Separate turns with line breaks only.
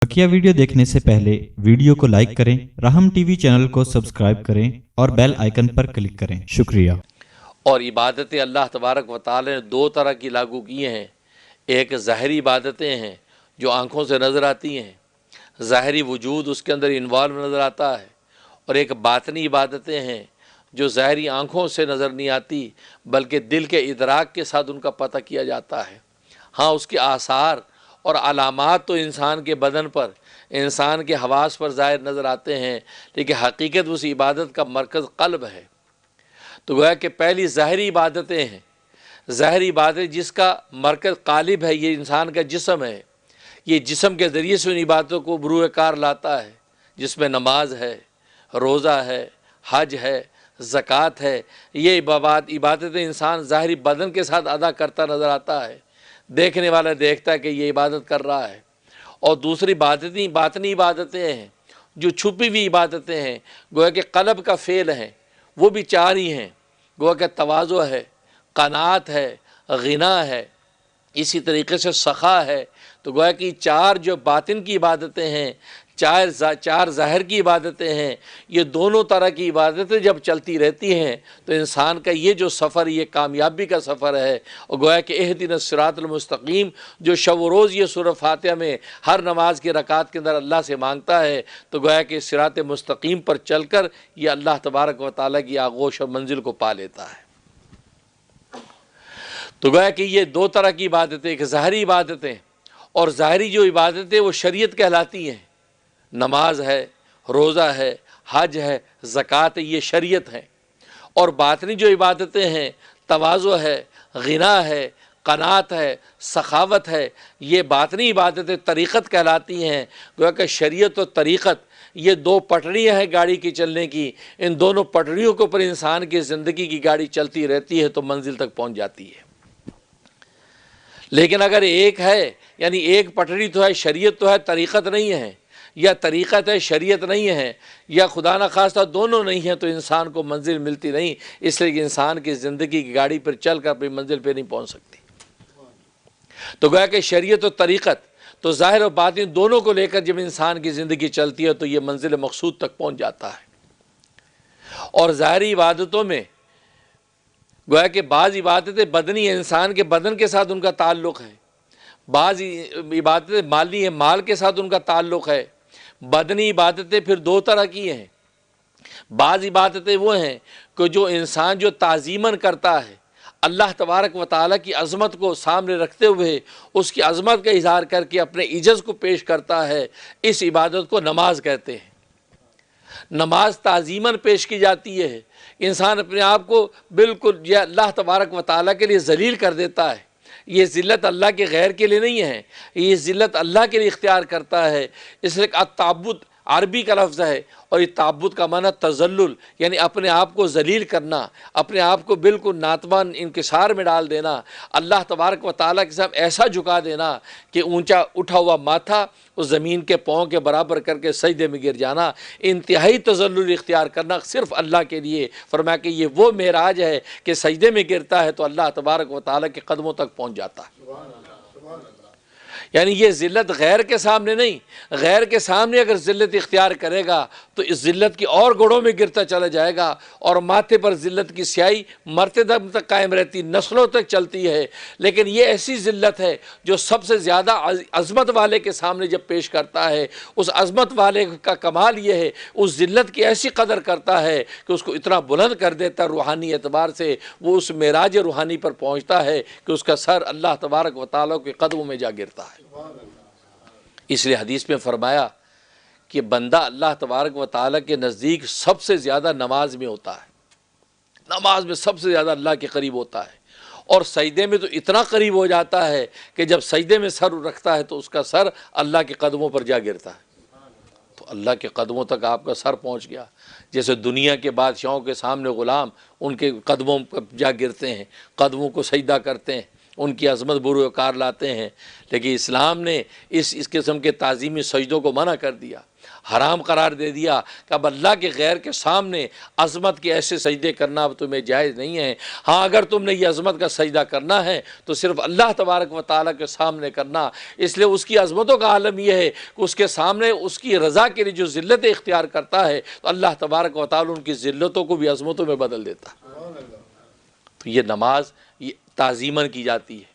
बकिया video देखने से पहले वीडियो को लाइक करें, राहम टीवी चैनल को सब्सक्राइब करें और बेल आइकन पर क्लिक करें। शुक्रिया।
और इबादतें अल्लाह तबारक व तआला ने दो तरह की लागू की हैं। एक ज़ाहिरी इबादतें हैं जो आँखों से नज़र आती हैं, ज़ाहिरी वजूद उसके अंदर इन्वॉल्व नज़र आता है, और एक बातनी इबादतें हैं जो ज़ाहिरी आँखों से नज़र नहीं आती बल्कि दिल के इदराक के साथ उनका पता किया जाता है। हाँ, उसके आसार और अलामात तो इंसान के बदन पर, इंसान के हवास पर ज़ाहिर नज़र आते हैं, लेकिन हकीकत उस इबादत का मरकज़ क़ल्ब है। तो गोया कि पहली ज़ाहिरी इबादतें हैं। ज़ाहिरी इबादत जिसका मरकज़ क़ालिब है, ये इंसान का जिस्म है। ये जिस्म के ज़रिए से उन इबादतों को बरूए कार लाता है, जिसमें नमाज है, रोज़ा है, हज है, ज़कात है। ये इबादतें इंसान ज़ाहिरी बदन के साथ अदा करता नज़र आता है। देखने वाला देखता है कि ये इबादत कर रहा है। और दूसरी बातनी इबादतें हैं जो छुपी हुई इबादतें हैं, गोया कि क़ल्ब का फ़ेल हैं। वो भी चार ही हैं, गोया कि तवाज़ो है, क़नाअत है, ग़िना है, इसी तरीके से सख़ा है। तो गोया कि चार जो बातिन की इबादतें हैं, चार ज़ाहिर की इबादतें हैं, ये दोनों तरह की इबादतें जब चलती रहती हैं तो इंसान का ये जो सफ़र, ये कामयाबी का सफ़र है। और गोया कि इहदिनस सिरातल मुस्तक़ीम जो शब रोज़ ये सूरह फातिहा में हर नमाज की रकात के अंदर अल्लाह से मांगता है, तो गोया कि सिरात मुस्तक़ीम पर चल कर ये अल्लाह तबारक व तआला की आगोश और मंजिल को पा लेता है। तो गोया कि ये दो तरह की इबादतें, एक ज़ाहिरी इबादतें, और ज़ाहिरी जो इबादतें वो शरीयत कहलाती हैं। नमाज है, रोज़ा है, हज है, ज़कात है, ये शरीयत है। और बातनी जो इबादतें हैं, तवाज़ो है, ग़िना है, क़नाअत है, सखावत है, ये बातनी इबादतें तरीक़त कहलाती हैं। गोया कि शरीयत और तरीक़त ये दो पटरियाँ हैं गाड़ी की चलने की। इन दोनों पटरियों के ऊपर इंसान की ज़िंदगी की गाड़ी चलती रहती है तो मंजिल तक पहुँच जाती है। लेकिन अगर एक है, यानी एक पटरी तो है, शरीयत तो है, तरीक़त नहीं है, या तरीक़त है शरीयत नहीं है, या खुदा न खास्ता दोनों नहीं है, तो इंसान को मंजिल मिलती नहीं। इसलिए कि इंसान की ज़िंदगी की गाड़ी पर चल कर अपनी मंजिल पर नहीं पहुँच सकती। तो गोया कि शरीयत और तरीक़त, तो ज़ाहिर और बातिन दोनों को लेकर जब इंसान की ज़िंदगी चलती है तो ये मंजिल मकसूद तक पहुँच जाता है। और ज़ाहिरी इबादतों में गोया कि बाज़ इबादतें बदनी है, इंसान के बदन के साथ उनका ताल्लुक़ है। बाज़ इबादतें माली हैं, माल के साथ उनका ताल्लुक़ है। बदनी इबादतें फिर दो तरह की हैं। बाज़ इबादतें वो हैं कि जो इंसान जो ताज़ीमन करता है, अल्लाह तबारक व तआला की अज़मत को सामने रखते हुए उसकी अज़मत का इज़हार करके अपने इज्ज़त को पेश करता है, इस इबादत को नमाज कहते हैं। नमाज ताज़ीमन पेश की जाती है। इंसान अपने आप को बिल्कुल ये अल्लाह तबारक व तआला के लिए ज़लील कर देता है। ये ज़िल्लत अल्लाह के गैर के लिए नहीं है, ये ज़िल्लत अल्लाह के लिए इख्तियार करता है। इसलिए अत्ताबुद अरबी का लफ्ज़ है, और ये ताबुद का माना तज़ल्लुल, यानी अपने आप को ज़लील करना, अपने आप को बिल्कुल नातवान इंकिसार में डाल देना, अल्लाह तबारक व तआला के साथ ऐसा झुका देना कि ऊंचा उठा हुआ माथा उस ज़मीन के पाँव के बराबर करके सजदे में गिर जाना। इंतहाई तज़ल्लुल इख्तियार करना सिर्फ़ अल्लाह के लिए। फरमाया कि ये वो मेराज है कि सजदे में गिरता है तो अल्लाह तबारक व तआला के कदमों तक पहुँच जाता है। यानी ये ज़िल्लत गैर के सामने नहीं, गैर के सामने अगर ज़िल्लत इख्तियार करेगा तो इस ज़िल्लत की और गोड़ों में गिरता चला जाएगा, और माथे पर ज़िल्लत की स्याही मरते दम तक कायम रहती, नस्लों तक चलती है। लेकिन ये ऐसी ज़िल्लत है जो सबसे ज़्यादा अज़मत वाले के सामने जब पेश करता है, उस अज़मत वाले का कमाल ये है, उस ज़िल्लत की ऐसी कदर करता है कि उसको इतना बुलंद कर देता है रूहानी एतबार से, वो उस मेराज रूहानी पर पहुँचता है कि उसका सर अल्लाह तबारक व तआला के कदमों में जा गिरता है। इसलिए हदीस में फरमाया कि बंदा अल्लाह तबारक व तआला के नज़दीक सबसे ज़्यादा नमाज में होता है, नमाज में सबसे ज़्यादा अल्लाह के करीब होता है, और सजदे में तो इतना करीब हो जाता है कि जब सजदे में सर रखता है तो उसका सर अल्लाह के कदमों पर जा गिरता है। तो अल्लाह के कदमों तक आपका सर पहुंच गया। जैसे दुनिया के बादशाहों के सामने ग़ुलाम उनके कदमों पर जा गिरते हैं, कदमों को सजदा करते हैं, उनकी अज़मत बुरुकार लाते हैं। लेकिन इस्लाम ने इस किस्म के ताज़ीमी सजदों को मना कर दिया। حرام قرار دے دیا کہ اب اللہ کے غیر کے سامنے عظمت کے ایسے سجدے کرنا اب تمہیں جائز نہیں ہے۔ ہاں اگر تم نے یہ عظمت کا سجدہ کرنا ہے تو صرف اللہ تبارک و تعالیٰ کے سامنے کرنا، اس لیے اس کی عظمتوں کا عالم یہ ہے کہ اس کے سامنے اس کی رضا کے لیے جو ذلتیں اختیار کرتا ہے تو اللہ تبارک و تعالیٰ ان کی ذلتوں کو بھی عظمتوں میں بدل دیتا ہے۔ تو یہ نماز یہ تعظیماً کی جاتی ہے،